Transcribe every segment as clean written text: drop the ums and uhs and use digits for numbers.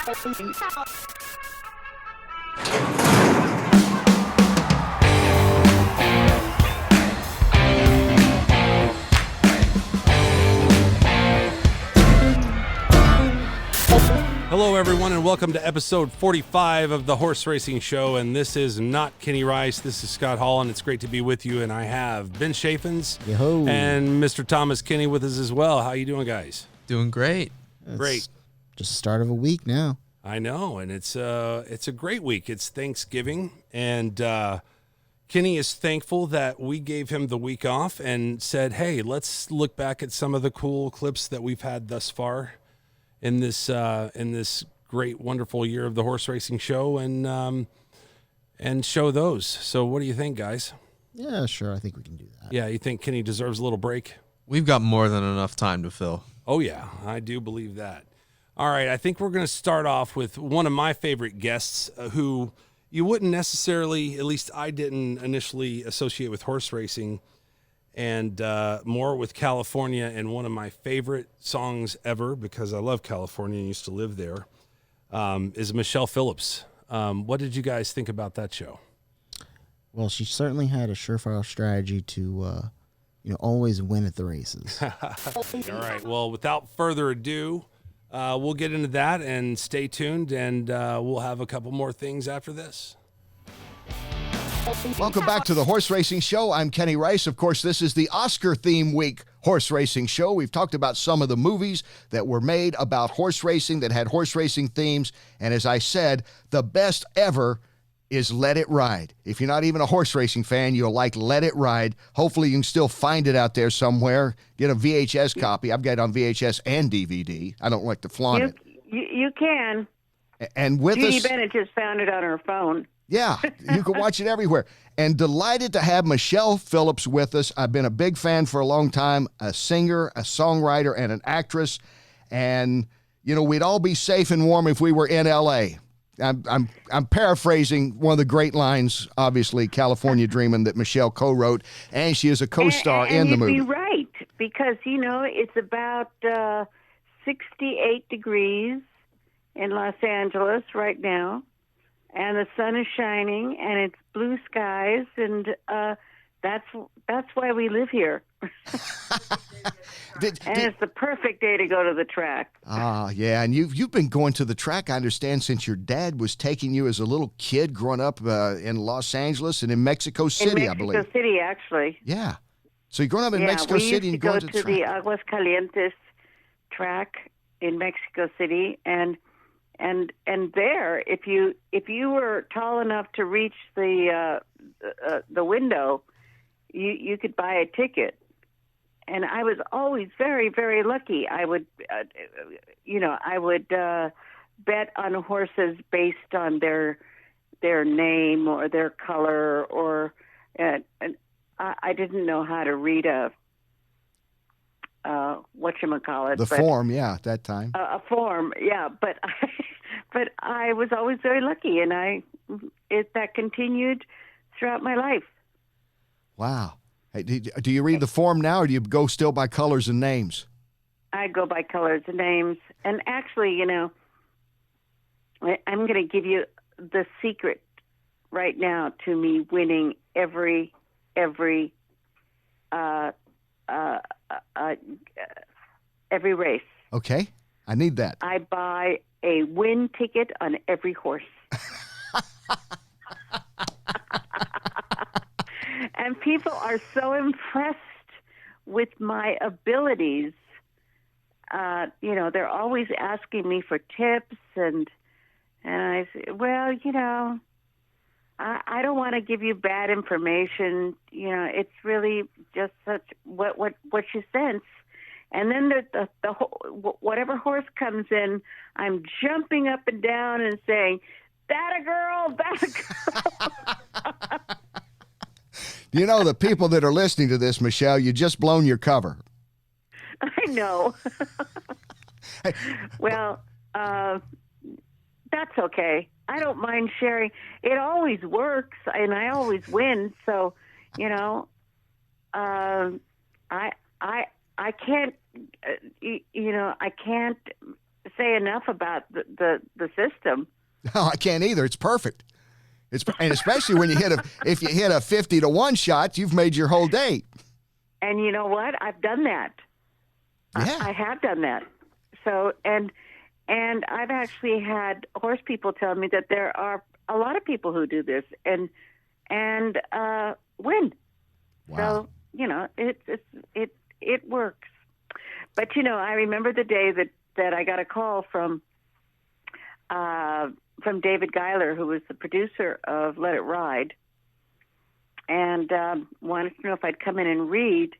Hello, everyone, and welcome to episode 45 of the Horse Racing Show. And this is not Kenny Rice. This is Scott Hall, and it's great to be with you. And I have Ben Chaffins and Mr. Thomas Kenny with us as well. How you doing, guys? Doing great. Great. Just start of a week now. I know, and it's a great week. It's Thanksgiving, and Kenny is thankful that we gave him the week off and said, "Hey, let's look back at some of the cool clips that we've had thus far in this great, wonderful year of the Horse Racing Show, and show those." So, what do you think, guys? Yeah, sure. I think we can do that. Yeah, you think Kenny deserves a little break? We've got more than enough time to fill. Oh yeah, I do believe that. All right, I think we're going to start off with one of my favorite guests, who you wouldn't necessarily, at least I didn't initially associate with horse racing, and more with California, and one of my favorite songs ever, because I love California and used to live there, is Michelle Phillips. What did you guys think about that show? Well, she certainly had a surefire strategy to, always win at the races. All right, well, without further ado, we'll get into that, and stay tuned, and we'll have a couple more things after this. Welcome back to the Horse Racing Show. I'm Kenny Rice. Of course, this is the Oscar theme week Horse Racing Show. We've talked about some of the movies that were made about horse racing that had horse racing themes. And as I said, the best ever is Let It Ride. If you're not even a horse racing fan, you'll like Let It Ride. Hopefully you can still find it out there somewhere. Get a VHS copy. I've got it on VHS and DVD. I don't like to flaunt it. You can. And with Judy us, Bennett just found it on her phone. yeah, you can watch it everywhere. And delighted to have Michelle Phillips with us. I've been a big fan for a long time, a singer, a songwriter, and an actress. And, we'd all be safe and warm if we were in L.A. I'm paraphrasing one of the great lines, obviously, California Dreamin', that Michelle co-wrote, and she is a co-star in the movie. You'd be right, because, it's about 68 degrees in Los Angeles right now. And the sun is shining, and it's blue skies, and that's why we live here. It's the perfect day to go to the track. Yeah, and you've been going to the track, I understand, since your dad was taking you as a little kid growing up in Los Angeles and in Mexico City, I believe. In Mexico City, actually. Yeah. So you're growing up in Mexico City and going to the track. We used to go to the Aguascalientes track in Mexico City, and there, if you were tall enough to reach the window, you could buy a ticket. And I was always very, very lucky. I would, bet on horses based on their name or their color, or and I didn't know how to read whatchamacallit. The form, yeah, at that time. A form, yeah, but I was always very lucky, and that continued throughout my life. Wow. Hey, do you read the form now, or do you go still by colors and names? I go by colors and names. And actually, I'm going to give you the secret right now to me winning every race. Okay. I need that. I buy a win ticket on every horse. And people are so impressed with my abilities. They're always asking me for tips, and I say, well, I don't want to give you bad information. It's really just such what you sense. And then the whatever horse comes in, I'm jumping up and down and saying, "That a girl, that a girl." The people that are listening to this, Michelle, you just blown your cover. I know. Well, that's okay. I don't mind sharing. It always works, and I always win. So, I can't, I can't say enough about the system. No, I can't either. It's perfect. And especially when if you hit a 50-1 shot, you've made your whole day. And you know what? I've done that. Yeah. I have done that. So and I've actually had horse people tell me that there are a lot of people who do this and win. Wow. So it works. But I remember the day that I got a call from David Geiler, who was the producer of Let It Ride, and wanted to know if I'd come in and read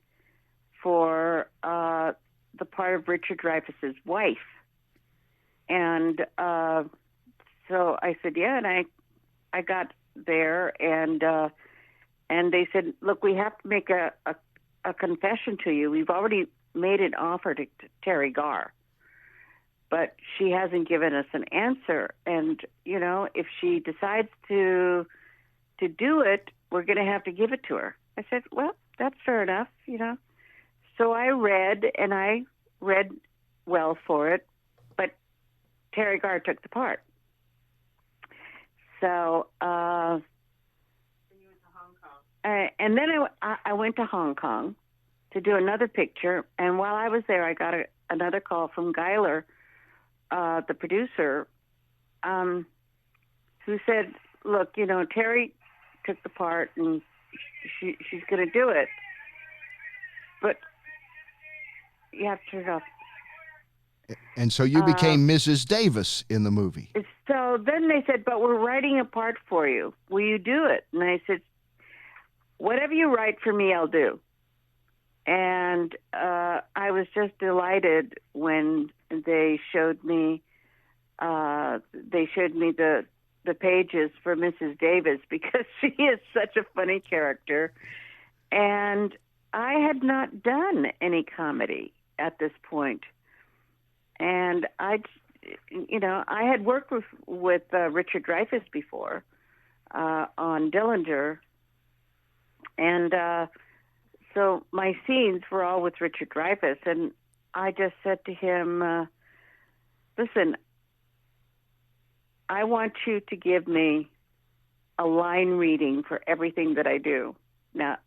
for the part of Richard Dreyfuss's wife. And so I said, yeah, and I got there, and they said, look, we have to make a confession to you. We've already made an offer to Terry Garr, but she hasn't given us an answer. And, if she decides to do it, we're going to have to give it to her. I said, well, that's fair enough, So I read well for it, but Terry Garr took the part. So, and then I went to Hong Kong to do another picture. And while I was there, I got another call from Geiler, the producer, who said, look, Terry took the part and she's going to do it. But you have to turn it off. And so you became Mrs. Davis in the movie. So then they said, but we're writing a part for you. Will you do it? And I said, whatever you write for me, I'll do. And I was just delighted when they showed me the pages for Mrs. Davis, because she is such a funny character. And I had not done any comedy at this point. And I had worked with Richard Dreyfuss before on Dillinger. And so my scenes were all with Richard Dreyfuss. And I just said to him, listen, I want you to give me a line reading for everything that I do. Now,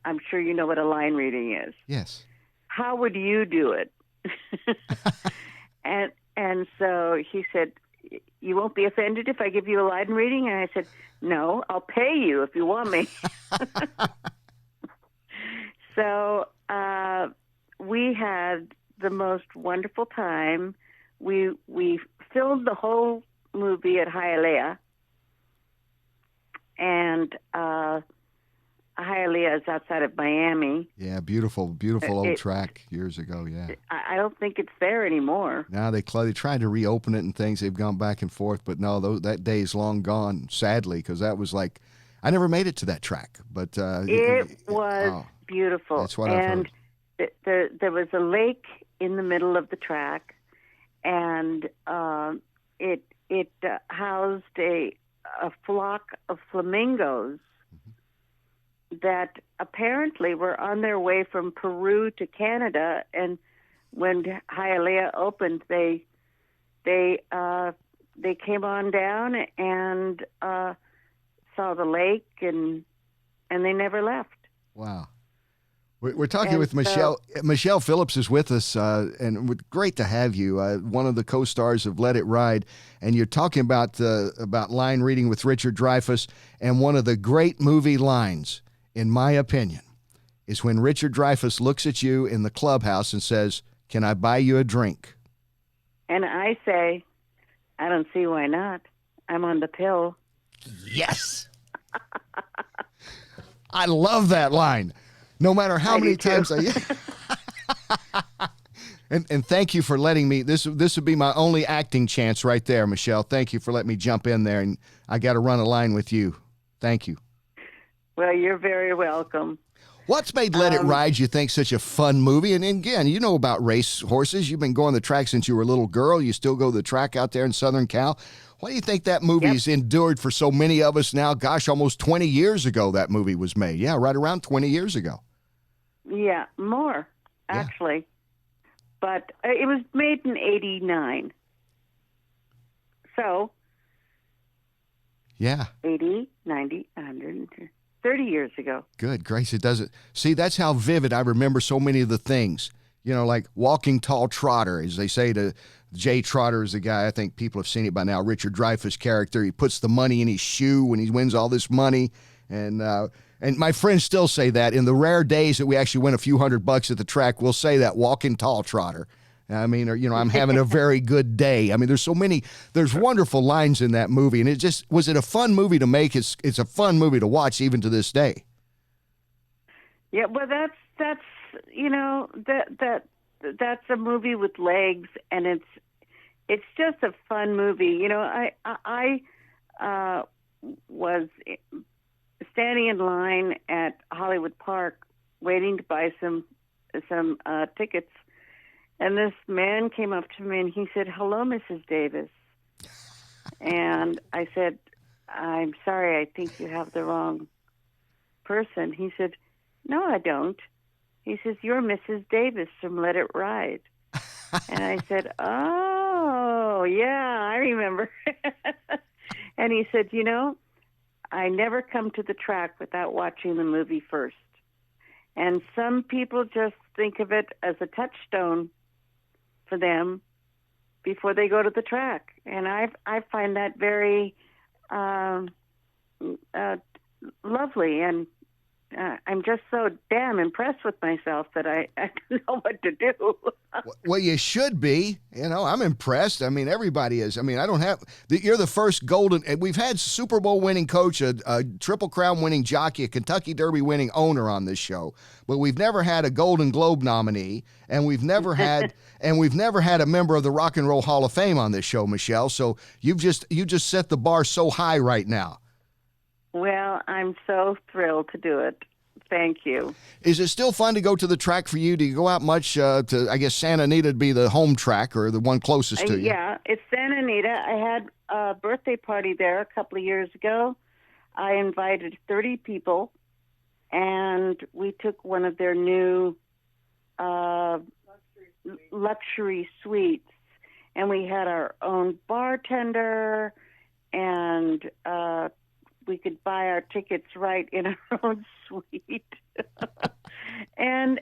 I'm sure you know what a line reading is. Yes. How would you do it? And so he said, you won't be offended if I give you a line reading? And I said, no, I'll pay you if you want me. So we had the most wonderful time. We filmed the whole movie at Hialeah, and Hialeah is outside of Miami. Yeah, beautiful old track years ago. Yeah, I don't think it's there anymore. Now they tried to reopen it and things. They've gone back and forth, but no, that day is long gone. Sadly, because that was like, I never made it to that track, but it was beautiful. That's what I've heard. There was a lake in the middle of the track, and it housed a flock of flamingos that apparently were on their way from Peru to Canada, and when Hialeah opened, they came on down and saw the lake, and they never left. Wow. We're talking with Michelle. Michelle Phillips is with us, and great to have you. One of the co-stars of Let It Ride, and you're talking about line reading with Richard Dreyfuss. And one of the great movie lines, in my opinion, is when Richard Dreyfuss looks at you in the clubhouse and says, "Can I buy you a drink?" And I say, "I don't see why not. I'm on the pill." Yes. I love that line. No matter how many times and thank you for letting me. This would be my only acting chance right there, Michelle. Thank you for letting me jump in there, and I got to run a line with you. Thank you. Well, you're very welcome. What's made Let It Ride, you think, such a fun movie? And again, you know about race horses. You've been going the track since you were a little girl. You still go to the track out there in Southern Cal. Why do you think that movie has endured for so many of us now? Gosh, almost 20 years ago that movie was made. Yeah, right around 20 years ago. Yeah, more, actually. But it was made in 1989. So, Yeah. 80, 90, 100, 30 years ago. Good grace, it doesn't. See, that's how vivid I remember so many of the things. You know, like Walking Tall Trotter, as they say to Jay Trotter is the guy, I think people have seen it by now, Richard Dreyfuss character. He puts the money in his shoe when he wins all this money. And my friends still say that. In the rare days that we actually win a few $100 at the track, we'll say that, Walking Tall Trotter. I mean, or, you know, I'm having a very good day. I mean, there's wonderful lines in that movie. And was it a fun movie to make? It's a fun movie to watch even to this day. Yeah, well, that's you know, that's a movie with legs, and it's just a fun movie. You know, I was standing in line at Hollywood Park waiting to buy some tickets, and this man came up to me and he said, "Hello, Mrs. Davis." And I said, "I'm sorry, I think you have the wrong person." He said, "No, I don't." He says, "You're Mrs. Davis from Let It Ride." And I said, "Oh, yeah, I remember." And he said, "You know, I never come to the track without watching the movie first. And some people just think of it as a touchstone for them before they go to the track." And I find that very lovely, and I'm just so damn impressed with myself that I don't know what to do. Well, you should be. You know, I'm impressed. I mean, everybody is. I mean, you're the first golden, and we've had Super Bowl winning coach, a Triple Crown winning jockey, a Kentucky Derby winning owner on this show, but we've never had a Golden Globe nominee, and we've never had a member of the Rock and Roll Hall of Fame on this show, Michelle. So you just set the bar so high right now. Well, I'm so thrilled to do it. Thank you. Is it still fun to go to the track for you? Do you go out much to, I guess, Santa Anita would be the home track or the one closest to you? Yeah, it's Santa Anita. I had a birthday party there a couple of years ago. I invited 30 people, and we took one of their new luxury suites, and we had our own bartender, and we could buy our tickets right in our own suite. and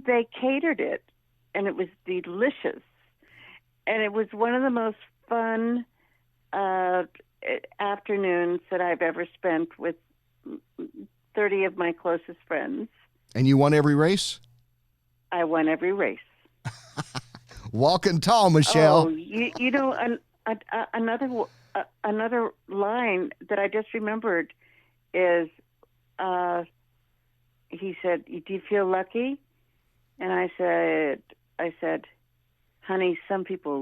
they catered it, and it was delicious. And it was one of the most fun afternoons that I've ever spent with 30 of my closest friends. And you won every race? I won every race. Walking tall, Michelle. Oh, you know, another line that I just remembered is, he said, "Do you feel lucky?" And I said, "Honey, some people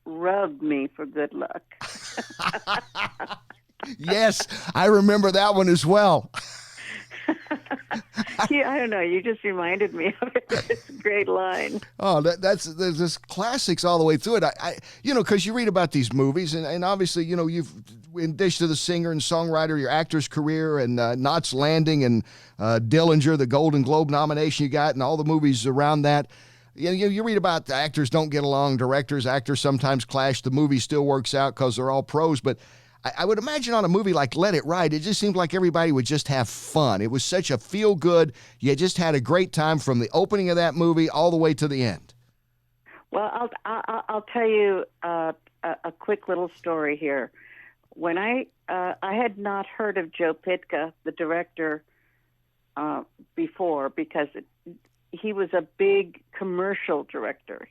rub me for good luck." Yes, I remember that one as well. Yeah, I don't know. You just reminded me of it. It's a great line. Oh, there's just classics all the way through it. I because you read about these movies, and obviously, you know, you've in addition to the singer and songwriter, your actor's career, and Knots Landing and Dillinger, the Golden Globe nomination you got, and all the movies around that. You read about the actors don't get along, actors sometimes clash. The movie still works out because they're all pros, but I would imagine on a movie like Let It Ride, it just seemed like everybody would just have fun. It was such a feel-good. You just had a great time from the opening of that movie all the way to the end. Well, I'll tell you a quick little story here. When I had not heard of Joe Pytka, the director, before, because he was a big commercial director.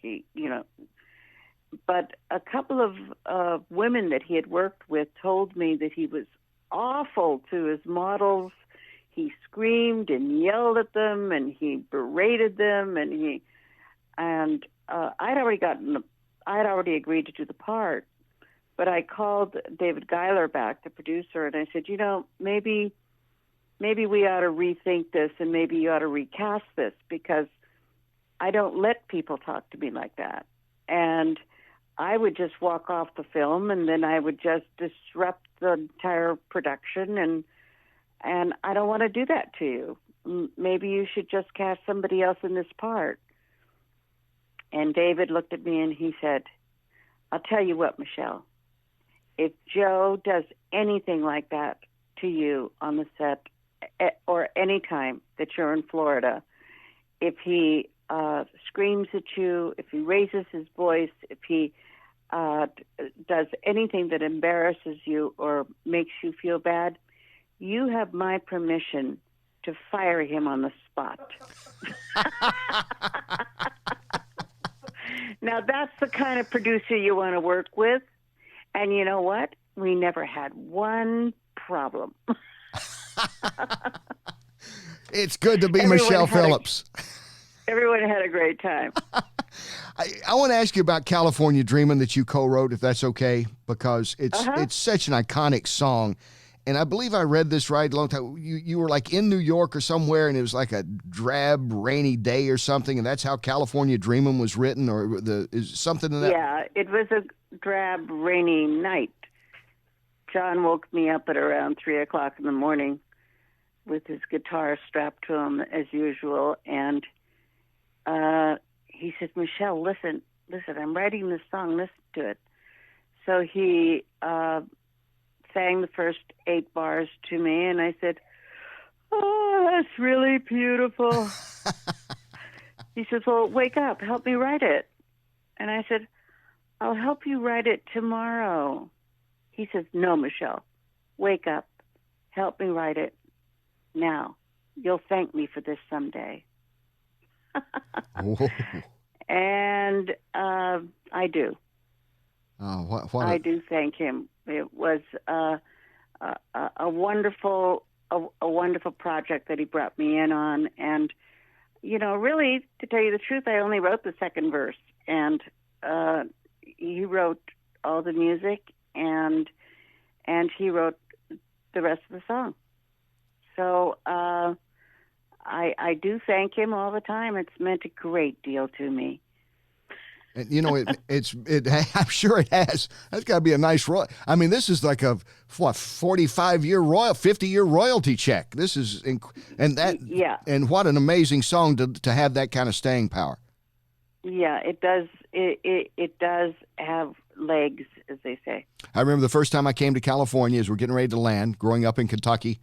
But a couple of women that he had worked with told me that he was awful to his models. He screamed and yelled at them, and he berated them, and I'd already agreed to do the part. But I called David Geiler back, the producer, and I said, you know, maybe we ought to rethink this, and maybe you ought to recast this, because I don't let people talk to me like that. And I would just walk off the film, and then I would just disrupt the entire production, and I don't want to do that to you. Maybe you should just cast somebody else in this part. And David looked at me and he said, I'll tell you what, Michelle. If Joe does anything like that to you on the set or any time that you're in Florida, if he screams at you, if he raises his voice, if he does anything that embarrasses you or makes you feel bad, you have my permission to fire him on the spot. Now, that's the kind of producer you want to work with. And you know what? We never had one problem. It's good to be Everyone Michelle had Phillips. Everyone had a great time. I want to ask you about California Dreamin' that you co-wrote, if that's okay, because it's such an iconic song. And I believe I read this right a long time. You were like in New York or somewhere, and it was like a drab, rainy day or something, and that's how California Dreamin' was written, or is something in that? Yeah, it was a drab, rainy night. John woke me up at around 3 o'clock in the morning with his guitar strapped to him as usual, and he said, Michelle, listen, I'm writing this song, listen to it. So he sang the first 8 bars to me, and I said, oh, that's really beautiful. He says, well, wake up, help me write it. And I said, I'll help you write it tomorrow. He says, no, Michelle, wake up, help me write it now. You'll thank me for this someday. And I do. Oh, I do thank him. It was a wonderful project that he brought me in on, and really, to tell you the truth, I only wrote the second verse, and he wrote all the music, and he wrote the rest of the song. So I do thank him all the time. It's meant a great deal to me. And, I'm sure it has. That's got to be a nice I mean, this is like a 45-year 50-year royalty check. This is yeah. And what an amazing song to have that kind of staying power. Yeah, it does. It does have legs, as they say. I remember the first time I came to California, as we're getting ready to land. Growing up in Kentucky,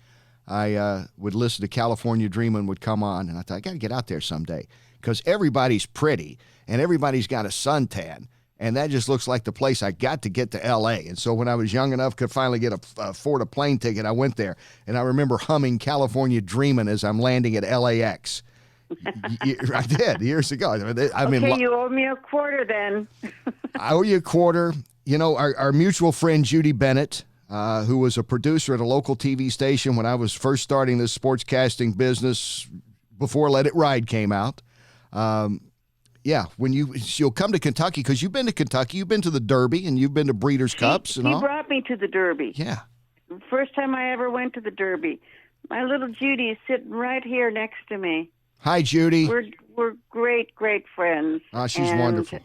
I would listen to California Dreamin' would come on, and I thought, I got to get out there someday because everybody's pretty and everybody's got a suntan, and that just looks like the place I got to get to L.A. And so when I was young enough, could finally afford a plane ticket, I went there, and I remember humming California Dreamin' as I'm landing at LAX. I did years ago. You owe me a quarter then. I owe you a quarter. Our mutual friend Judy Bennett, who was a producer at a local TV station when I was first starting this sportscasting business before Let It Ride came out. When you'll come to Kentucky, because you've been to Kentucky, you've been to the Derby, and you've been to Breeders' Cups and all. He brought me to the Derby. Yeah. First time I ever went to the Derby. My little Judy is sitting right here next to me. Hi, Judy. We're great friends. Oh, she's wonderful.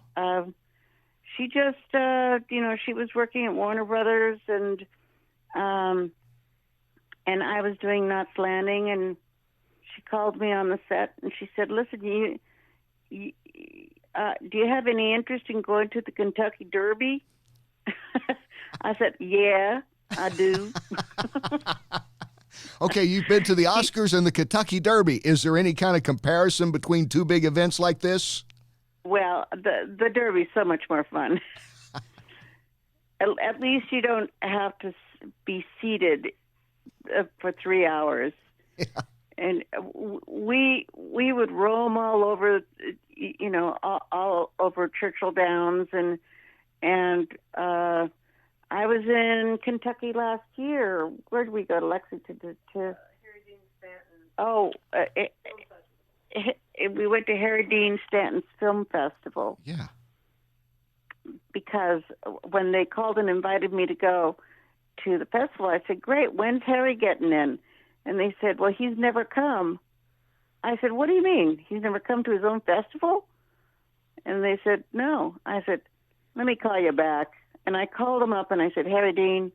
She just, she was working at Warner Brothers, and I was doing Knots Landing, and she called me on the set, and she said, "Listen, do you have any interest in going to the Kentucky Derby?" I said, "Yeah, I do." Okay, you've been to the Oscars and the Kentucky Derby. Is there any kind of comparison between two big events like this? Well, the Derby's so much more fun. At least you don't have to be seated for 3 hours. Yeah. And we would roam all over, all over Churchill Downs, and I was in Kentucky last year. Where did we go to Lexington to? Harry Dean Stanton. Oh, we went to Harry Dean Stanton's Film Festival. Yeah. Because when they called and invited me to go to the festival, I said, "Great, when's Harry getting in?" And they said, "Well, he's never come." I said, "What do you mean? He's never come to his own festival?" And they said, "No." I said, "Let me call you back." And I called him up and I said, "Harry Dean,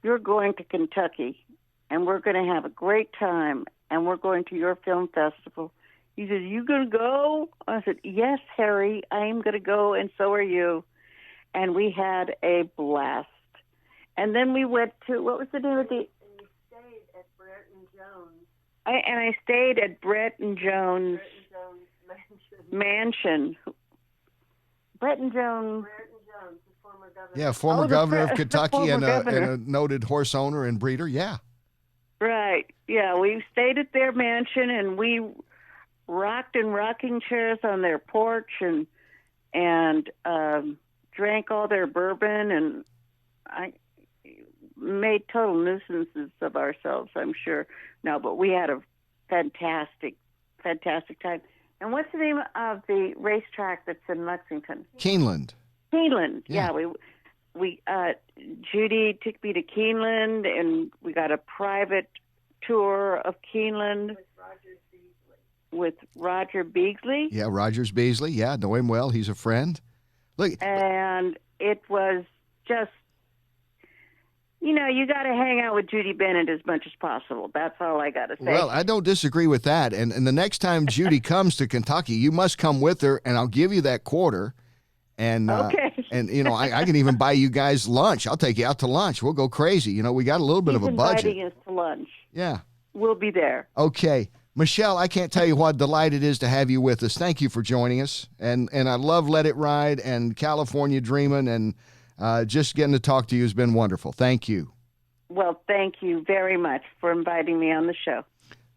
you're going to Kentucky, and we're going to have a great time, and we're going to your film festival." He said, "You going to go?" I said, "Yes, Harry, I am going to go, and so are you." and we had a blast. And then we went to, what was the name of the? And you stayed at Brett and Jones. I stayed at Brett and Jones mansion. Brett and Jones, the former governor. Yeah, former governor of Kentucky and a noted horse owner and breeder. Yeah. Right. Yeah, we stayed at their mansion, and we rocked in rocking chairs on their porch and drank all their bourbon, and I made total nuisances of ourselves, I'm sure. No, but we had a fantastic time. And what's the name of the racetrack that's in Lexington? Keeneland. Keeneland. Yeah. We Judy took me to Keeneland, and we got a private tour of Keeneland with Roger Beasley. Yeah, Rogers Beasley. Yeah, know him well. He's a friend. Look, And it was just, you got to hang out with Judy Bennett as much as possible. That's all I got to say. well, I don't disagree with that. And the next time Judy comes to Kentucky, you must come with her, and I'll give you that quarter. And Okay. And I can even buy you guys lunch. I'll take you out to lunch. We'll go crazy. We got a little bit He's of a budget. inviting us to lunch. Yeah. We'll be there. Okay. Michelle, I can't tell you what a delight it is to have you with us. Thank you for joining us. And I love Let It Ride and California Dreamin', and just getting to talk to you has been wonderful. Thank you. Well, thank you very much for inviting me on the show.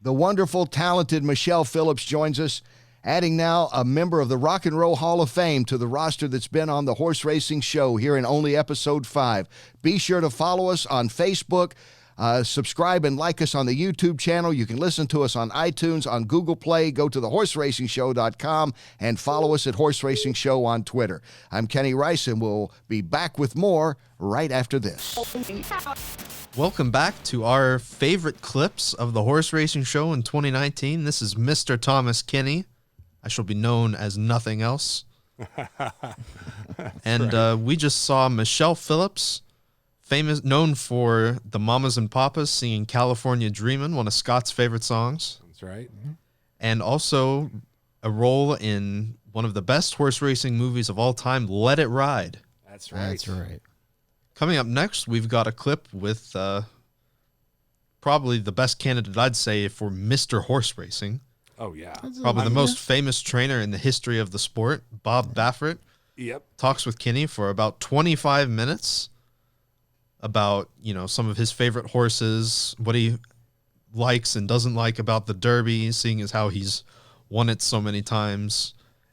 The wonderful, talented Michelle Phillips joins us, adding now a member of the Rock and Roll Hall of Fame to the roster that's been on the Horse Racing Show here in only episode 5. Be sure to follow us on Facebook. Subscribe and like us on the YouTube channel. You can listen to us on iTunes, on Google Play. Go to thehorseracing.show.com and follow us at Horse Racing Show on Twitter. I'm Kenny Rice, and we'll be back with more right after this. Welcome back to our favorite clips of the Horse Racing Show in 2019. This is Mr. Thomas Kinney. I shall be known as nothing else. And we just saw Michelle Phillips, known for the Mamas and Papas singing California Dreamin', one of Scott's favorite songs. That's right. And also a role in one of the best horse racing movies of all time, Let It Ride. That's right. That's right. Coming up next, we've got a clip with probably the best candidate, I'd say, for Mr. Horse Racing. Oh, yeah. Probably the most famous trainer in the history of the sport, Bob Baffert. Yep. Talks with Kinney for about 25 minutes about, some of his favorite horses, what he likes and doesn't like about the Derby, seeing as how he's won it so many times.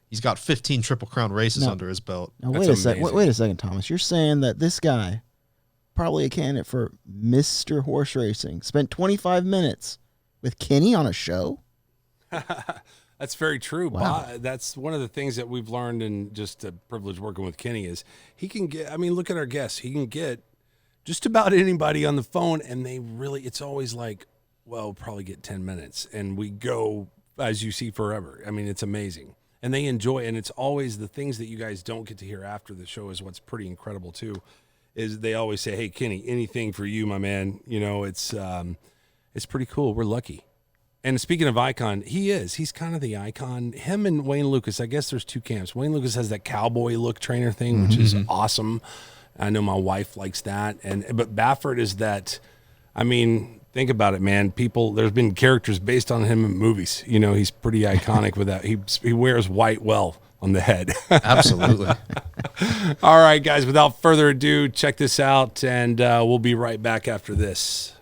He's got 15 Triple Crown races under his belt. Now, That's wait a second. amazing. Wait a second, Thomas. You're saying that this guy, probably a candidate for Mr. Horse Racing, spent 25 minutes with Kenny on a show? That's very true. Wow. That's one of the things that we've learned, and just a privilege working with Kenny, is he can get, look at our guests. He can get just about anybody on the phone, and it's always like, well, probably get 10 minutes. And we go, as you see, forever. It's amazing. And they enjoy it. And it's always the things that you guys don't get to hear after the show is what's pretty incredible, too, is they always say, hey, Kenny, anything for you, my man. It's pretty cool. We're lucky. And speaking of icon, he's kind of the icon. Him and Wayne Lucas, I guess there's two camps. Wayne Lucas has that cowboy look trainer thing, which is awesome. I know my wife likes that. But Baffert is that, think about it, man. There's been characters based on him in movies. He's pretty iconic with that. He wears white well on the head. Absolutely. All right, guys, without further ado, check this out, and we'll be right back after this.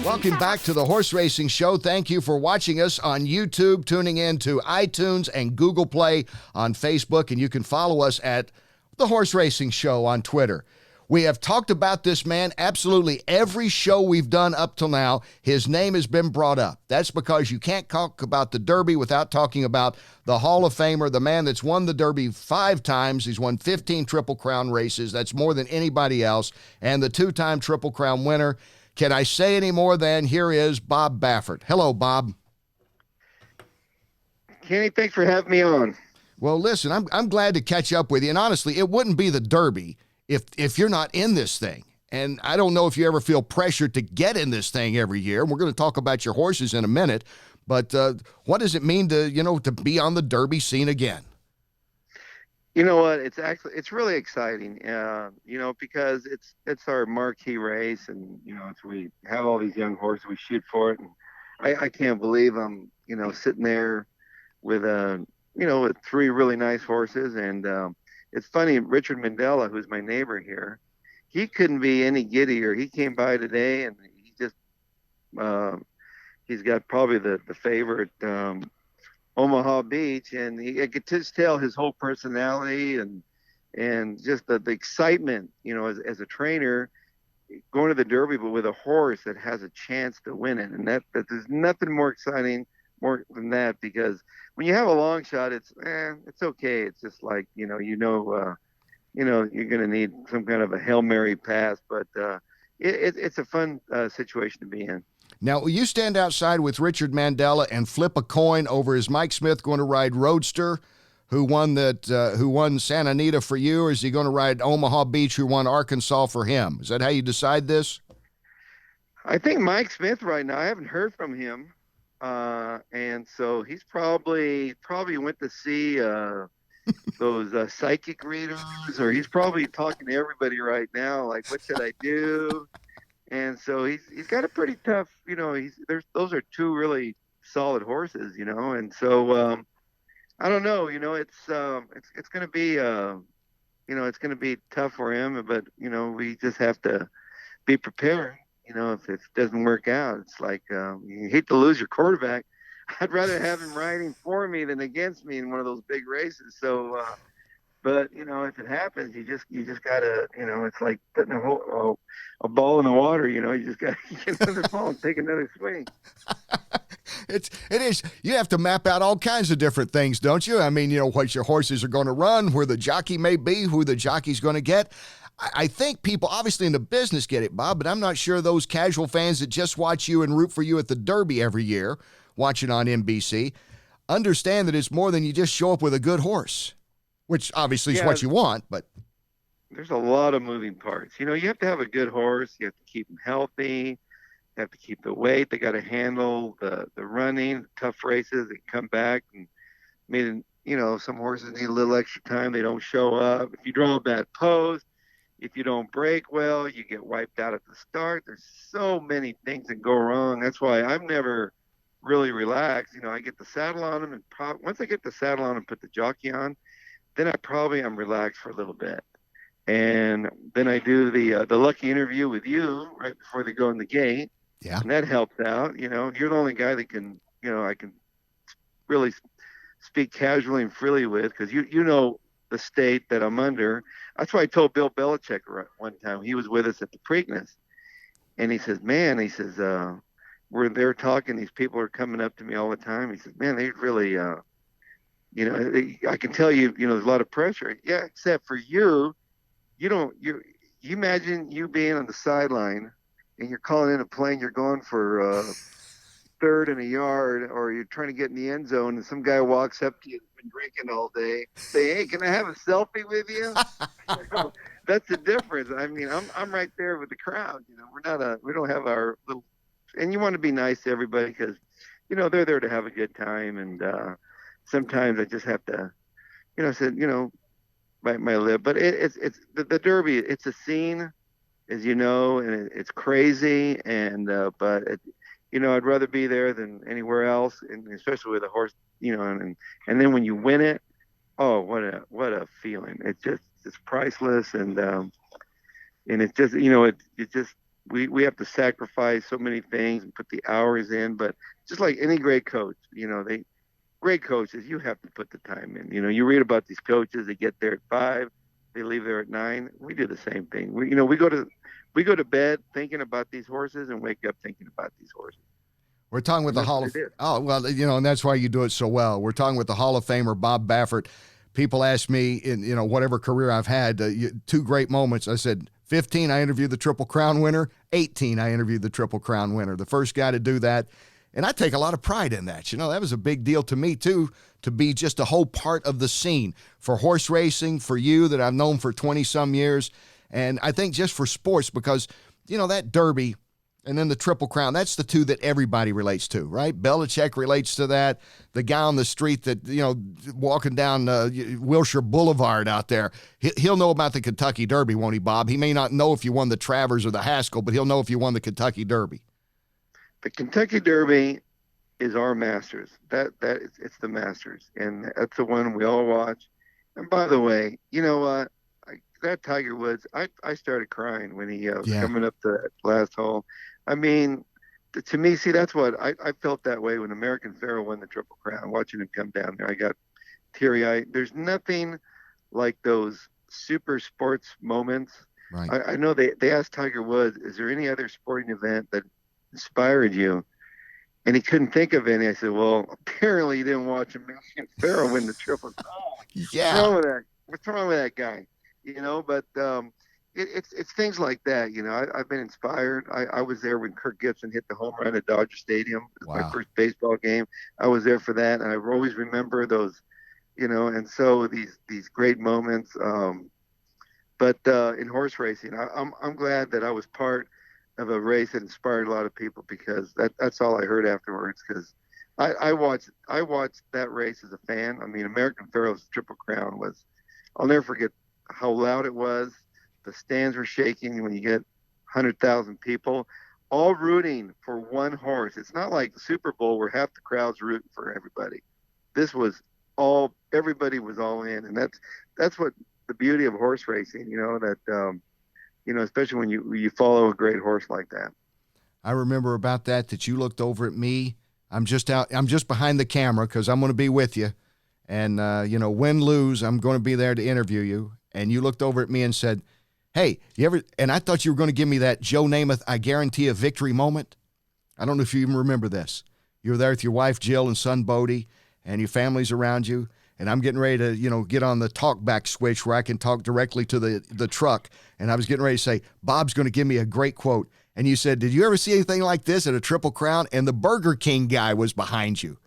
Welcome back to the Horse Racing Show. Thank you for watching us on YouTube, tuning in to iTunes and Google Play on Facebook, and you can follow us at the Horse Racing Show on Twitter. We have talked about this man absolutely every show we've done up till now. His name has been brought up. That's because you can't talk about the Derby without talking about the Hall of Famer, the man that's won the Derby 5 times. He's won 15 Triple Crown races. That's more than anybody else. And the 2-time Triple Crown winner. Can I say any more than here is Bob Baffert? Hello, Bob. Kenny, thanks for having me on. Well, listen, I'm glad to catch up with you. And honestly, it wouldn't be the Derby if you're not in this thing. And I don't know if you ever feel pressured to get in this thing every year. We're going to talk about your horses in a minute. But what does it mean to be on the Derby scene again? You know what? It's really exciting. Because it's our marquee race, and we have all these young horses. We shoot for it, and I can't believe I'm sitting there with with three really nice horses, and it's funny. Richard Mandela, who's my neighbor here, he couldn't be any giddier. He came by today, and he just uh, he's got probably the favorite. Omaha Beach, and I could just tell his whole personality and just the excitement, as a trainer going to the Derby, but with a horse that has a chance to win it, and that there's nothing more exciting more than that, because when you have a long shot, it's okay. It's just like you're going to need some kind of a Hail Mary pass, but it's a fun situation to be in. Now, will you stand outside with Richard Mandela and flip a coin over, is Mike Smith going to ride Roadster, who won Santa Anita for you, or is he going to ride Omaha Beach, who won Arkansas for him? Is that how you decide this? I think Mike Smith right now, I haven't heard from him. And so he's probably went to see those psychic readers, or he's probably talking to everybody right now, like, what should I do? And so he's got a pretty tough, those are two really solid horses, and so I don't know, it's going to be it's going to be tough for him, but we just have to be prepared. If it doesn't work out, it's like you hate to lose your quarterback. I'd rather have him riding for me than against me in one of those big races. So, but if it happens, you just gotta, it's like putting a ball in the water. You just gotta get another ball and take another swing. It is. You have to map out all kinds of different things, don't you? I mean, what your horses are going to run, where the jockey may be, who the jockey's going to get. I think people, obviously in the business, get it, Bob, but I'm not sure those casual fans that just watch you and root for you at the Derby every year, watching on NBC, understand that it's more than you just show up with a good horse, which obviously is what you want, but there's a lot of moving parts. You have to have a good horse. You have to keep them healthy. You have to keep the weight. They got to handle the running, tough races. They come back, and some horses need a little extra time. They don't show up. If you draw a bad post, if you don't break well, you get wiped out at the start. There's so many things that go wrong. That's why I'm never really relaxed. I get the saddle on them, and once I get the saddle on and put the jockey on, then I'm relaxed for a little bit. And then I do the lucky interview with you right before they go in the gate. Yeah. And that helps out. You're the only guy that can, I can really speak casually and freely with, because you know the state that I'm under. That's why I told Bill Belichick one time. He was with us at the Preakness, and he says, we're there talking. These people are coming up to me all the time. He says, man, they really, I can tell you, there's a lot of pressure. Yeah, except for you. You imagine you being on the sideline and you're calling in a play, you're going for third and a yard, or you're trying to get in the end zone, and some guy walks up to you, been drinking all day, say, hey, can I have a selfie with you? That's the difference. I mean, I'm right there with the crowd. We don't have our little, and you want to be nice to everybody, because they're there to have a good time, and sometimes I just have to bite my lip. But it's the Derby. It's a scene, as you know, and it's crazy. And but I'd rather be there than anywhere else, and especially with a horse. And then when you win it, oh, what a feeling! It's priceless, and it's just we have to sacrifice so many things and put the hours in. But just like any great coach, great coaches, you have to put the time in. You read about these coaches, they get there at 5, they leave there at 9. We do the same thing. We go to bed thinking about these horses and wake up thinking about these horses. We're talking with the Hall of and that's why you do it so well. We're talking with the Hall of Famer Bob Baffert. People ask me in whatever career I've had, 2 great moments. I said 15, I interviewed the Triple Crown winner. 18, I interviewed the Triple Crown winner. The first guy to do that. And I take a lot of pride in that. That was a big deal to me, too, to be just a whole part of the scene for horse racing, for you that I've known for 20-some years. And I think just for sports, because, that Derby, And then the Triple Crown. That's the two that everybody relates to, right? Belichick relates to that. The guy on the street that, walking down Wilshire Boulevard out there, he'll know about the Kentucky Derby, won't he, Bob? He may not know if you won the Travers or the Haskell, but he'll know if you won the Kentucky Derby. The Kentucky Derby is our Masters. It's the Masters, and that's the one we all watch. And by the way, you know what? That Tiger Woods, I started crying when he was coming up to that last hole. I mean, to me, see, that's what I felt that way when American Pharoah won the Triple Crown. Watching him come down there, I got teary-eyed. There's nothing like those super sports moments. Right. I know they asked Tiger Woods, is there any other sporting event that inspired you? And he couldn't think of any. I said, well, apparently you didn't watch American Pharoah win the Triple Crown. Yeah. What's wrong with that guy? But it's things like that. I've been inspired. I was there when Kirk Gibson hit the home run at Dodger Stadium. It was my first baseball game. I was there for that, and I always remember those. And so these great moments. But in horse racing, I'm glad that I was part of a race that inspired a lot of people, because that's all I heard afterwards. Because I watched that race as a fan. I mean, American Pharoah's Triple Crown was. I'll never forget how loud it was. The stands were shaking when you get 100,000 people, all rooting for one horse. It's not like the Super Bowl where half the crowd's rooting for everybody. This was everybody was all in, and that's what the beauty of horse racing. Especially when you follow a great horse like that. I remember about that you looked over at me. I'm just behind the camera because I'm going to be with you. And, win, lose, I'm going to be there to interview you. And you looked over at me and said, hey, and I thought you were going to give me that Joe Namath, I guarantee a victory moment. I don't know if you even remember this. You were there with your wife, Jill, and son, Bodie, and your family's around you. And I'm getting ready to, get on the talk back switch where I can talk directly to the truck. And I was getting ready to say, Bob's going to give me a great quote. And you said, did you ever see anything like this at a Triple Crown? And the Burger King guy was behind you.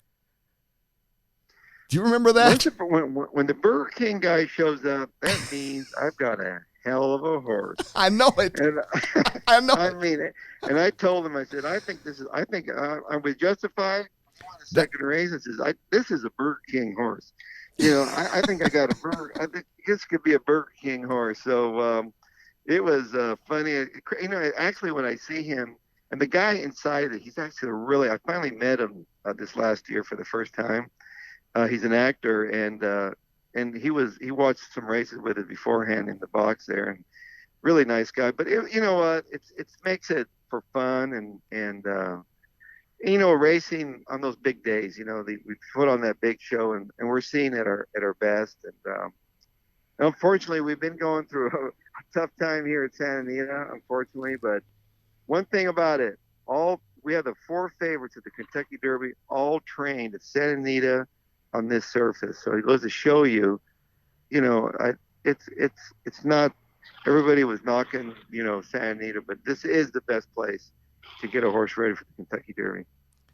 Do you remember that? When the Burger King guy shows up, that means I've got a hell of a horse. I know it. And I know. I mean it. And I told him, I said, I think I was justified. The second race, I says, this is a Burger King horse. I think I got a burger. I think this could be a Burger King horse. So it was funny. Actually, when I see him, and the guy inside it, he's actually I finally met him this last year for the first time. He's an actor, and he watched some races with us beforehand in the box there, and really nice guy. But you know what? It makes it for fun and racing on those big days. We put on that big show, and we're seeing at our best. And unfortunately, we've been going through a tough time here at Santa Anita, unfortunately. But one thing about it, we have the 4 favorites at the Kentucky Derby, all trained at Santa Anita on this surface. So it goes to show you, it's not everybody was knocking, Santa Anita, but this is the best place to get a horse ready for the Kentucky Derby.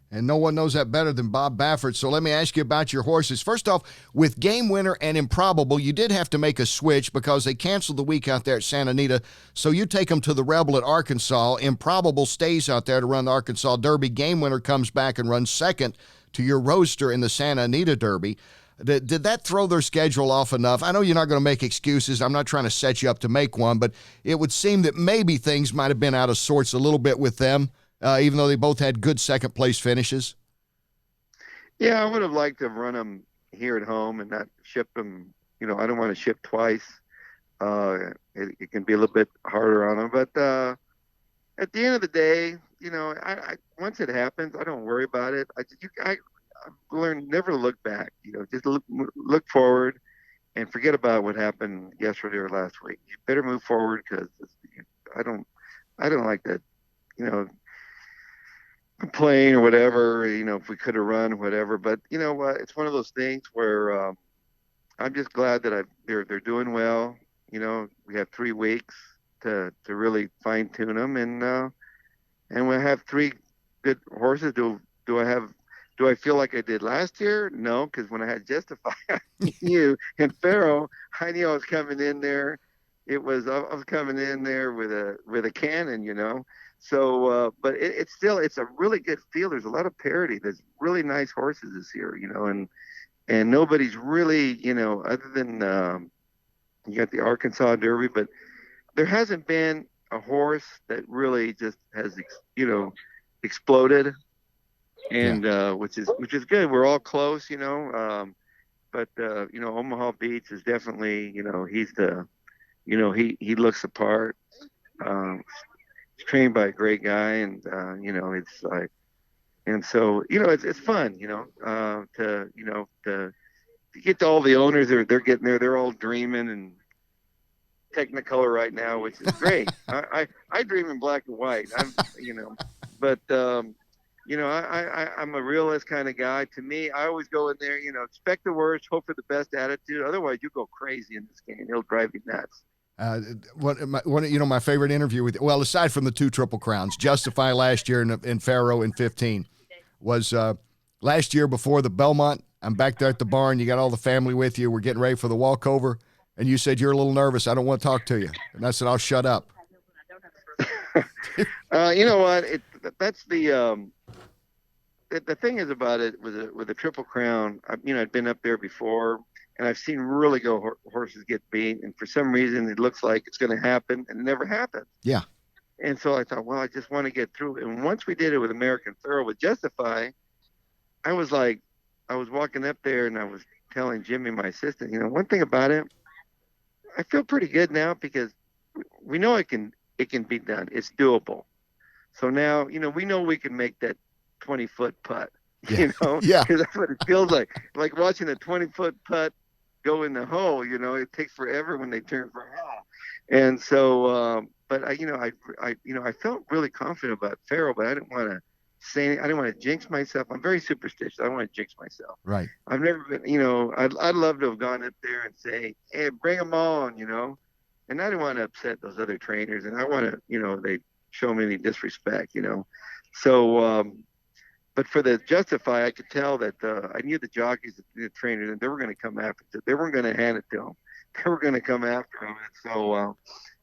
And no one knows that better than Bob Baffert. So let me ask you about your horses. First off, with Game Winner and Improbable, you did have to make a switch because they canceled the week out there at Santa Anita. So you take them to the Rebel at Arkansas. Improbable stays out there to run the Arkansas Derby. Game Winner comes back and runs second to your roadster in the Santa Anita Derby. Did that throw their schedule off enough? I know you're not going to make excuses. I'm not trying to set you up to make one, but it would seem that maybe things might have been out of sorts a little bit with them, even though they both had good second-place finishes. Yeah, I would have liked to have run them here at home and not ship them. I don't want to ship twice. It can be a little bit harder on them. But at the end of the day, I once it happens, I don't worry about it. I've learned never to look back. Just look forward and forget about what happened yesterday or last week. You better move forward because I don't like that. Complain or whatever. If we could have run or whatever. But you know what? It's one of those things where I'm just glad that they're doing well. We have 3 weeks to really fine tune them, and we have 3 good horses. Do I feel like I did last year? No, because when I had Justify, you and Pharaoh, I knew I was coming in there, it was I was coming in there with a cannon, So, but it's a really good field. There's a lot of parity. There's really nice horses this year, and nobody's really, other than you got the Arkansas Derby, but there hasn't been a horse that really just has, exploded, and which is good. We're all close, but Omaha Beach is definitely, he's the, he looks the part. He's trained by a great guy, and it's like, and so it's fun, to get to all the owners. They're getting there. They're all dreaming and Technicolor right now, which is great. I dream in black and white. But I'm a realist kind of guy. To me, I always go in there, expect the worst, hope for the best attitude. Otherwise, you go crazy in this game. It'll drive you nuts. My favorite interview with, well, aside from the 2 Triple Crowns, Justify last year and Faro in 15, was last year before the Belmont. I'm back there at the barn. You got all the family with you. We're getting ready for the walkover. And you said, you're a little nervous. I don't want to talk to you. And I said, I'll shut up. You know what? That's the thing is about it with a Triple Crown. I'd been up there before, and I've seen really good horses get beat. And for some reason, it looks like it's going to happen, and it never happened. Yeah. And so I thought, well, I just want to get through it. And once we did it with American Pharoah with Justify, I was walking up there, and I was telling Jimmy, my assistant, one thing about it, I feel pretty good now because we know it can be done. It's doable. So now, we know we can make that 20-foot putt, Yeah. because that's what it feels like watching a 20-foot putt go in the hole, it takes forever when they turn for a hole. And so, but I felt really confident about Pharoah, but I didn't want to say anything. I didn't want to jinx myself. I'm very superstitious. I don't want to jinx myself. Right. I've never been, I'd love to have gone up there and say, hey, bring them on, and I didn't want to upset those other trainers, and I want to, they show me any disrespect, So, but for the Justify, I could tell that I knew the jockeys, the trainers, and they were going to come after it. They weren't going to hand it to him. They were going to come after him. And so,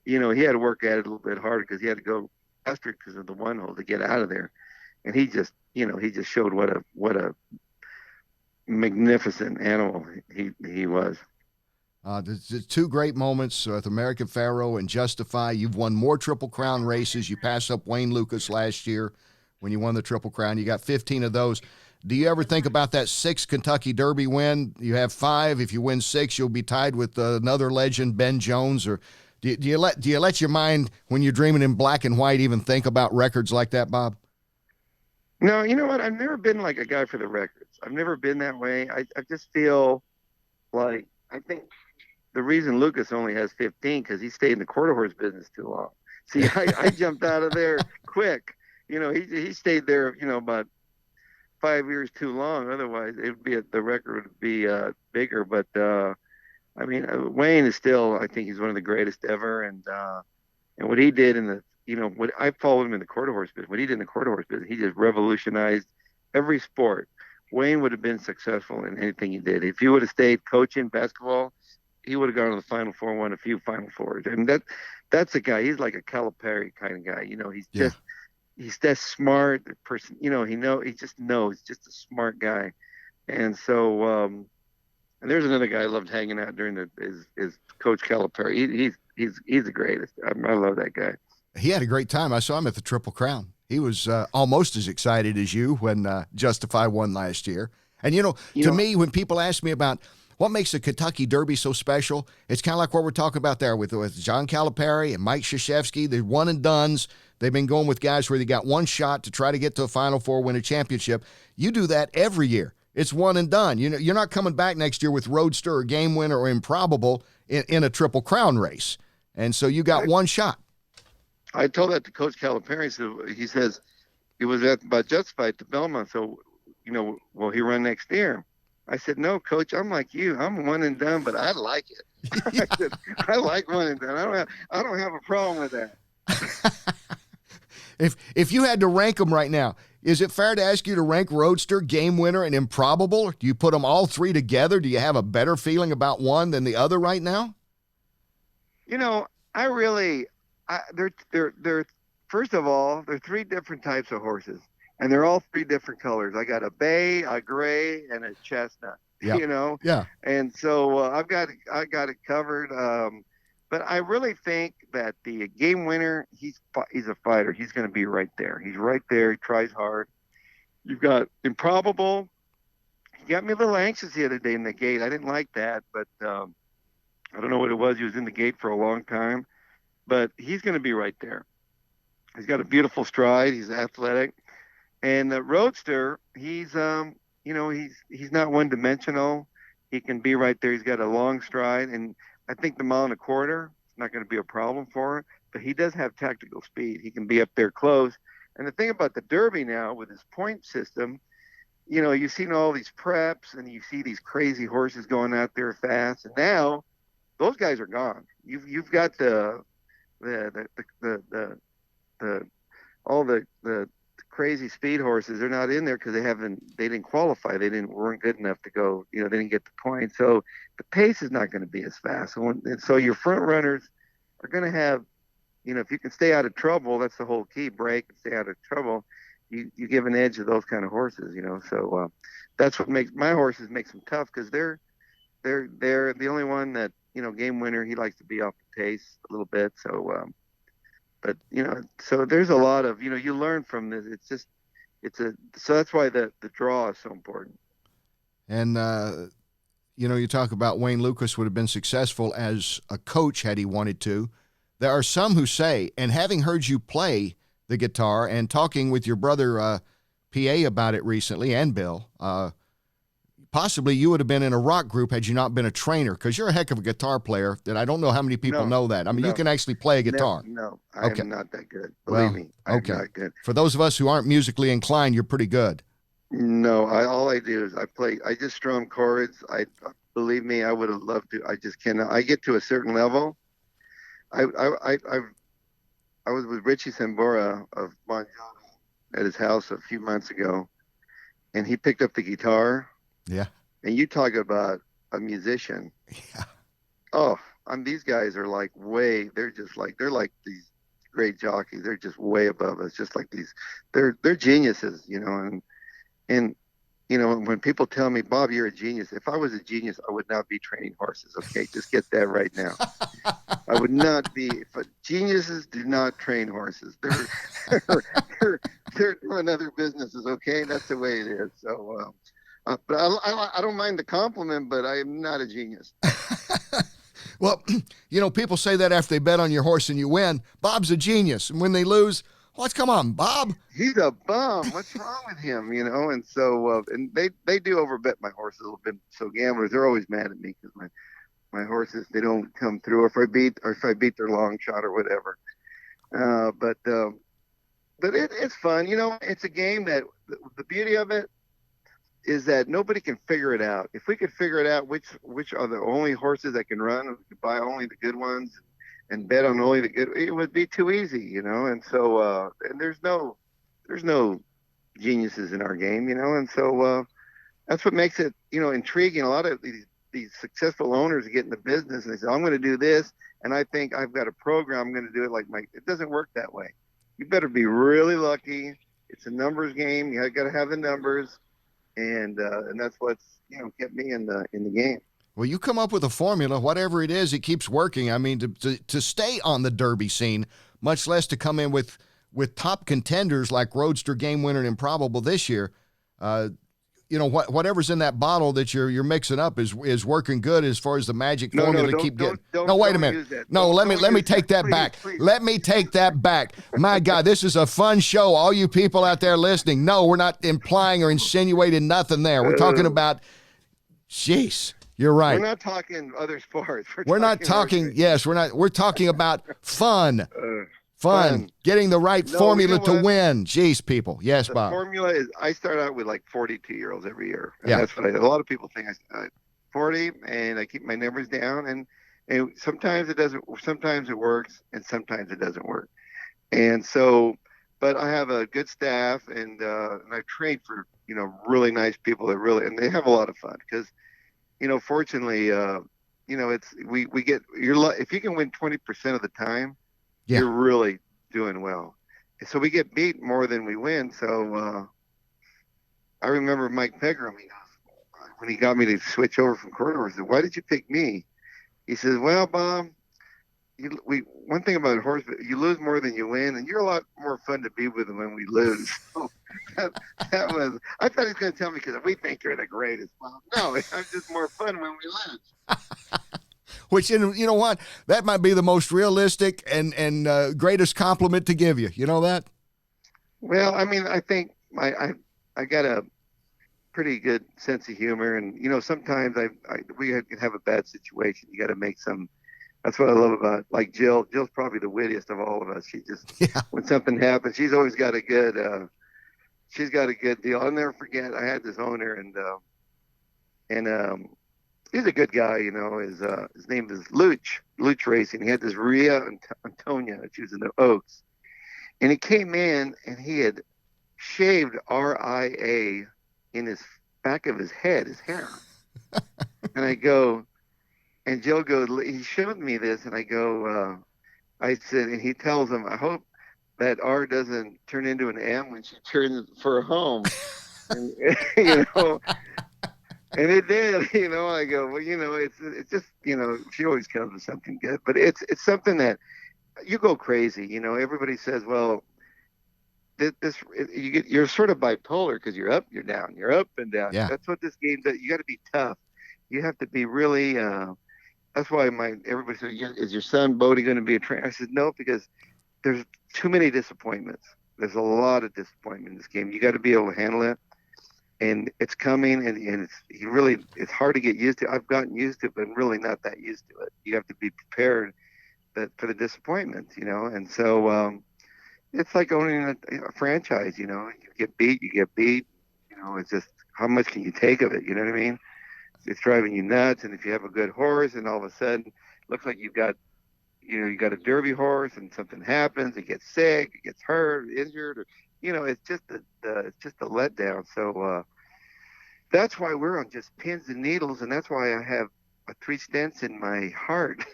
he had to work at it a little bit harder because he had to go faster because of the 1 hole to get out of there. And he just showed what a magnificent animal he was. There's 2 great moments with American Pharoah and Justify. You've won more Triple Crown races. You passed up Wayne Lucas last year when you won the Triple Crown. You got 15 of those. Do you ever think about that 6th Kentucky Derby win? You have 5. If you win 6, you'll be tied with another legend, Ben Jones. Or do you let your mind, when you're dreaming in black and white, even think about records like that, Bob? No, you know what? I've never been like a guy for the records. I've never been that way. I just feel like, I think the reason Lucas only has 15 because he stayed in the quarter horse business too long. See, I jumped out of there quick. He stayed there, about 5 years too long. Otherwise, the record would be bigger. But Wayne is still, I think he's one of the greatest ever. And what he did in the, what I followed him in the quarter horse business. What he did in the quarter horse business, he just revolutionized every sport. Wayne would have been successful in anything he did. If he would have stayed coaching basketball, he would have gone to the Final Four, won a few Final Fours. And that's a guy. He's like a Calipari kind of guy. He's that smart person. He just knows. Just a smart guy. And so, and there's another guy I loved hanging out during is Coach Calipari. He's the greatest. I love that guy. He had a great time. I saw him at the Triple Crown. He was almost as excited as you when Justify won last year. And, to me, when people ask me about what makes the Kentucky Derby so special, it's kind of like what we're talking about there with John Calipari and Mike Krzyzewski. They're one and dones. They've been going with guys where they got one shot to try to get to a Final Four, win a championship. You do that every year. It's one and done. You're not coming back next year with Roadster or Game Winner or Improbable in a Triple Crown race. And so you got one shot. I told that to Coach Calipari. So he says it was about Justified to Belmont. So, will he run next year? I said, no, Coach, I'm like you. I'm one and done, but I like it. I said, I like one and done. I don't have a problem with that. If you had to rank them right now, is it fair to ask you to rank Roadster, Game Winner, and Improbable? Do you put them all 3 together? Do you have a better feeling about one than the other right now? I really, they're first of all, they're three different types of horses, and they're all three different colors. I got a bay, a gray, and a chestnut. Yeah. You know, Yeah. and so I got it covered. But I really think that the game winner, he's a fighter. He's going to be right there. He's right there. He tries hard. You've got Improbable. He got me a little anxious the other day in the gate. I didn't like that, but I don't know what it was. He was in the gate for a long time, but he's going to be right there. He's got a beautiful stride. He's athletic, and the Roadster. He's not one dimensional. He can be right there. He's got a long stride, and I think the mile and a quarter is not going to be a problem for him. But he does have tactical speed. He can be up there close. And the thing about the Derby now with his point system, you've seen all these preps and you see these crazy horses going out there fast, and now those guys are gone. You've got the all the crazy speed horses. They're not in there because they didn't qualify. Weren't good enough to go. They didn't get the point. So the pace is not going to be as fast. And so your front runners are going to have, if you can stay out of trouble, that's the whole key. Break and stay out of trouble. You give an edge to those kind of horses. So that's what makes my horses makes them tough, because they're the only one that, game winner, he likes to be off the pace a little bit. So but so there's a lot of, you learn from this. So that's why the draw is so important. And you talk about Wayne Lukas would have been successful as a coach had he wanted to. There are some who say, and having heard you play the guitar and talking with your brother PA about it recently, and Bill, possibly you would have been in a rock group had you not been a trainer, because you're a heck of a guitar player that I don't know how many people know that. I mean, you can actually play a guitar. No, I'm not that good. Believe me, I'm not good. For those of us who aren't musically inclined, you're pretty good. No, all I do is I play. I just strum chords. Believe me, I would have loved to. I just cannot. I get to a certain level. I was with Richie Sambora of Bon Jovi at his house a few months ago, and he picked up the guitar. Yeah. And you talk about a musician. Yeah. Oh, these guys are they're like these great jockeys. They're just way above us. Just like they're geniuses, and when people tell me, Bob, you're a genius. If I was a genius, I would not be training horses. Okay, just get that right now. I would not be. Geniuses do not train horses. They're doing other businesses. Okay, that's the way it is. So, but I don't mind the compliment, but I am not a genius. Well, people say that after they bet on your horse and you win. Bob's a genius, and when they lose, come on, Bob. He's a bum. What's wrong with him? And so and they do overbet my horses a little bit. So gamblers, they're always mad at me because my horses, they don't come through, or if I beat their long shot or whatever. But it's fun. It's a game that the beauty of it is that nobody can figure it out. If we could figure it out, which are the only horses that can run, we could buy only the good ones and bet on only the good, it would be too easy, And so, and there's no geniuses in our game, And so, that's what makes it, intriguing. A lot of these successful owners get in the business and they say, I'm going to do this. And I think I've got a program. I'm going to do it like it doesn't work that way. You better be really lucky. It's a numbers game. You got to have the numbers. And that's what's, kept me in the game. Well, you come up with a formula, whatever it is, it keeps working. I mean, to stay on the Derby scene, much less to come in with top contenders like Roadster, Game Winner, and Improbable this year. Whatever's in that bottle that you're mixing up is working good as far as the magic formula to keep getting. No, wait a minute. No, let me take that back. Let me take that back. My God, this is a fun show. All you people out there listening, no, we're not implying or insinuating nothing there. We're talking about, jeez, you're right. We're not talking other sports. We're not talking. Yes, we're not. We're talking about fun. Fun. Getting the right formula to win. Jeez, people. Yes, Bob. The formula is, I start out with like 42-year-olds every year. And yeah. That's what a lot of people think. I 40, and I keep my numbers down. And sometimes it doesn't. Sometimes it works, and sometimes it doesn't work. And so, but I have a good staff, and I train for really nice people that really, and they have a lot of fun because, fortunately, it's we get if you can win 20% of the time, Yeah. you're really doing well. So we get beat more than we win. So I remember Mike Pegram, when he got me to switch over from quarter, he said, "Why did you pick me?" He says, "Well, Bob, one thing about horse, you lose more than you win, and you're a lot more fun to be with when we lose." So that was. I thought he was going to tell me because we think you're the greatest. Well, no, I'm just more fun when we lose. Which, you know what? That might be the most realistic and greatest compliment to give you. You know that? Well, I mean, I think I got a pretty good sense of humor, and sometimes we can have a bad situation. You got to make some. That's what I love about like Jill. Jill's probably the wittiest of all of us. She just when something happens, she's always got a good. She's got a good deal. I'll never forget. I had this owner, and he's a good guy. His name is Luch Racing. He had this Ria Antonia. She was in the Oaks, and he came in and he had shaved RIA in his back of his head, his hair. And I go, and Jill goes, he showed me this, and I go, I said, and he tells him, I hope that R doesn't turn into an M when she turns for a home. And, and it did, I go, well, it's just, she always comes with something good, but it's something that you go crazy. Everybody says, well, you're sort of bipolar because you're up, you're down, you're up and down. Yeah. That's what this game does. You got to be tough. You have to be really. That's why everybody says, "Is your son Bodie going to be a trainer?" I said, "No, because there's too many disappointments. There's a lot of disappointment in this game. You got to be able to handle it, and it's coming, and it's hard to get used to. I've gotten used to it, but I'm really not that used to it. You have to be prepared for the disappointments, and so." It's like owning a franchise, you get beat. It's just, how much can you take of it? You know what I mean? It's driving you nuts. And if you have a good horse and all of a sudden looks like you got a Derby horse and something happens, it gets sick, it gets hurt, injured, or, it's just a letdown. So, that's why we're on just pins and needles. And that's why I have 3 stents in my heart.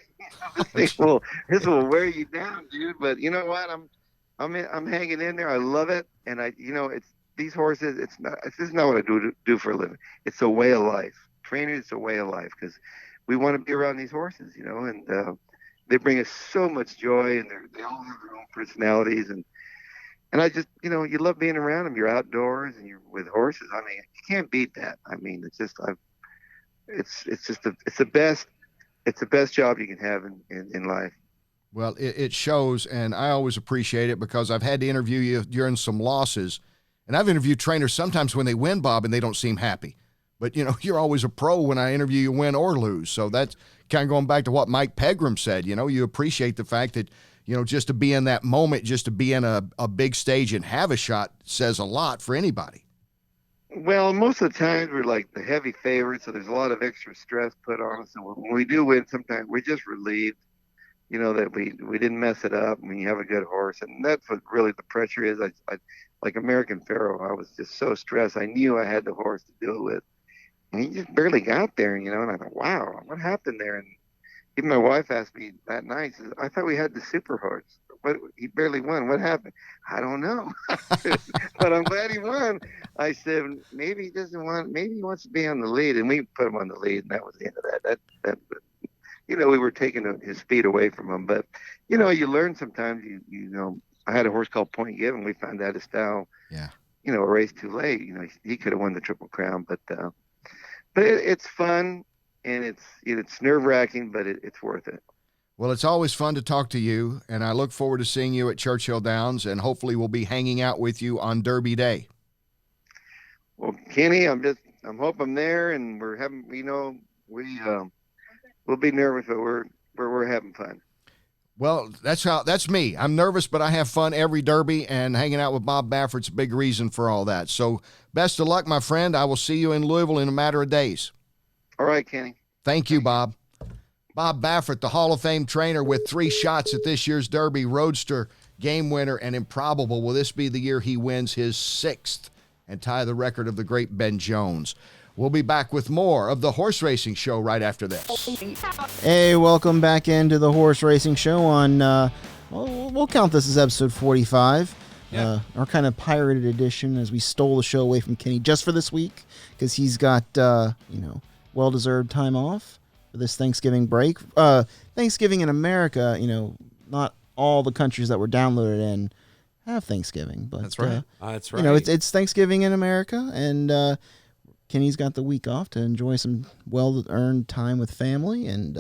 This will wear you down, dude. But you know what? I'm hanging in there. I love it, and it's these horses. This is not what I do for a living. It's a way of life. Training is a way of life because we want to be around these horses, and they bring us so much joy, and they all have their own personalities, and I just, you love being around them. You're outdoors and you're with horses. I mean, you can't beat that. I mean, it's the best job you can have in life. Well, it shows, and I always appreciate it because I've had to interview you during some losses, and I've interviewed trainers sometimes when they win, Bob, and they don't seem happy. But, you're always a pro when I interview you win or lose. So that's kind of going back to what Mike Pegram said. You appreciate the fact that, just to be in that moment, just to be in a big stage and have a shot says a lot for anybody. Well, most of the times we're like the heavy favorites, so there's a lot of extra stress put on us. And when we do win, sometimes we're just relieved. That we didn't mess it up when you have a good horse. And that's what really the pressure is. I like American Pharoah, I was just so stressed. I knew I had the horse to do it with. And he just barely got there, and I thought, wow, what happened there? And even my wife asked me that night, says, I thought we had the super horse. But he barely won. What happened? I don't know. But I'm glad he won. I said, maybe he doesn't want, maybe he wants to be on the lead. And we put him on the lead, and that was the end of that. We were taking his speed away from him. But, you learn sometimes, I had a horse called Point Given. We found out his style, a race too late. He could have won the Triple Crown. But it's fun, and it's nerve-wracking, but it's worth it. Well, it's always fun to talk to you, and I look forward to seeing you at Churchill Downs, and hopefully we'll be hanging out with you on Derby Day. Well, Kenny, I'm hoping I'm there, and we're having, we'll be nervous, but we're having fun. Well, that's me. I'm nervous, but I have fun every Derby, and hanging out with Bob Baffert's a big reason for all that. So best of luck, my friend. I will see you in Louisville in a matter of days. All right, Kenny. Thank you, Bob. Bob Baffert, the Hall of Fame trainer with 3 shots at this year's Derby, Roadster, Game Winner, and Improbable. Will this be the year he wins his 6th and tie the record of the great Ben Jones? We'll be back with more of the Horse Racing Show right after this. Hey, welcome back into the Horse Racing Show on, we'll count this as episode 45. Yeah. Our kind of pirated edition as we stole the show away from Kenny just for this week because he's got, well-deserved time off for this Thanksgiving break. Thanksgiving in America, not all the countries that we're downloaded in have Thanksgiving. But That's right. That's right. it's Thanksgiving in America, and Kenny's got the week off to enjoy some well-earned time with family, and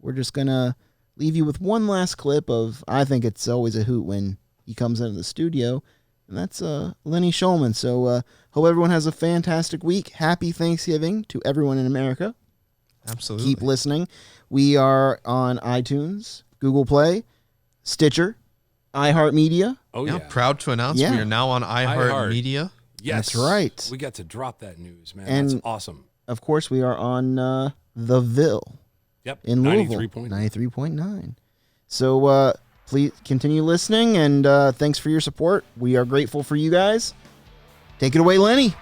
we're just going to leave you with one last clip of, I think it's always a hoot when he comes into the studio, and that's Lenny Shulman. So hope everyone has a fantastic week. Happy Thanksgiving to everyone in America. Absolutely. Keep listening. We are on iTunes, Google Play, Stitcher, iHeartMedia. Oh, Yeah, yeah. proud to announce Yeah. we are now on iHeartMedia. Yes. That's right. We got to drop that news, man. And- That's awesome. Of course, we are on The Ville Yep. in Louisville, 93.9. 93.9. So please continue listening, and thanks for your support. We are grateful for you guys. Take it away, Lenny.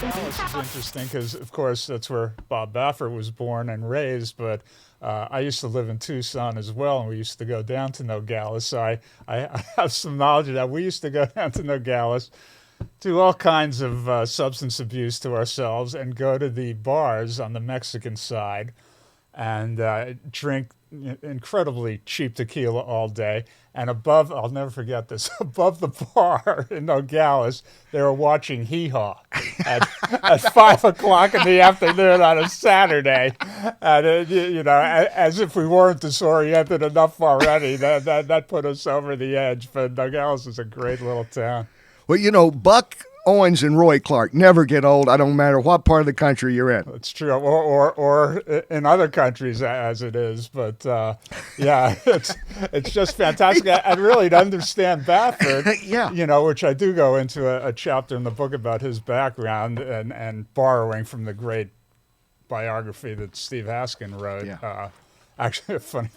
Dallas is interesting because, of course, that's where Bob Baffert was born and raised. But I used to live in Tucson as well, and we used to go down to Nogales. So I have some knowledge of that. We used to go down to Nogales, do all kinds of substance abuse to ourselves, and go to the bars on the Mexican side and drink incredibly cheap tequila all day. And above, I'll never forget this, above the bar in Nogales, they were watching Hee Haw at 5 o'clock in the afternoon on a Saturday. And, as if we weren't disoriented enough already, that put us over the edge. But Nogales is a great little town. Well, Buck Owens and Roy Clark never get old. I don't matter what part of the country you're in. It's true, or in other countries as it is, but yeah, it's just fantastic. And really to understand Baffert, Yeah. which I do go into a chapter in the book about his background and borrowing from the great biography that Steve Haskin wrote. Yeah. Actually, funny,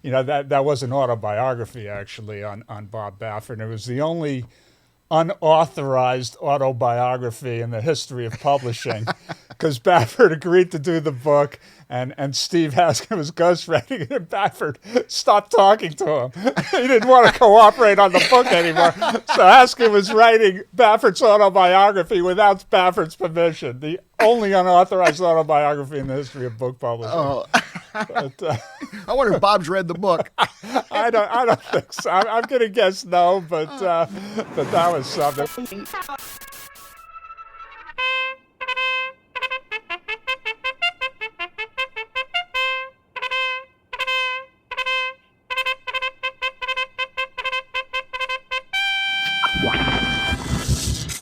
that was an autobiography actually on Bob Baffert. It was the only unauthorized autobiography in the history of publishing because Baffert agreed to do the book and Steve Haskin was ghostwriting it, and Baffert stopped talking to him. He didn't want to cooperate on the book anymore. So Haskin was writing Baffert's autobiography without Baffert's permission. The only unauthorized autobiography in the history of book publishing. Oh. But, I wonder if Bob's read the book. I don't think so. I'm going to guess no, but that was something.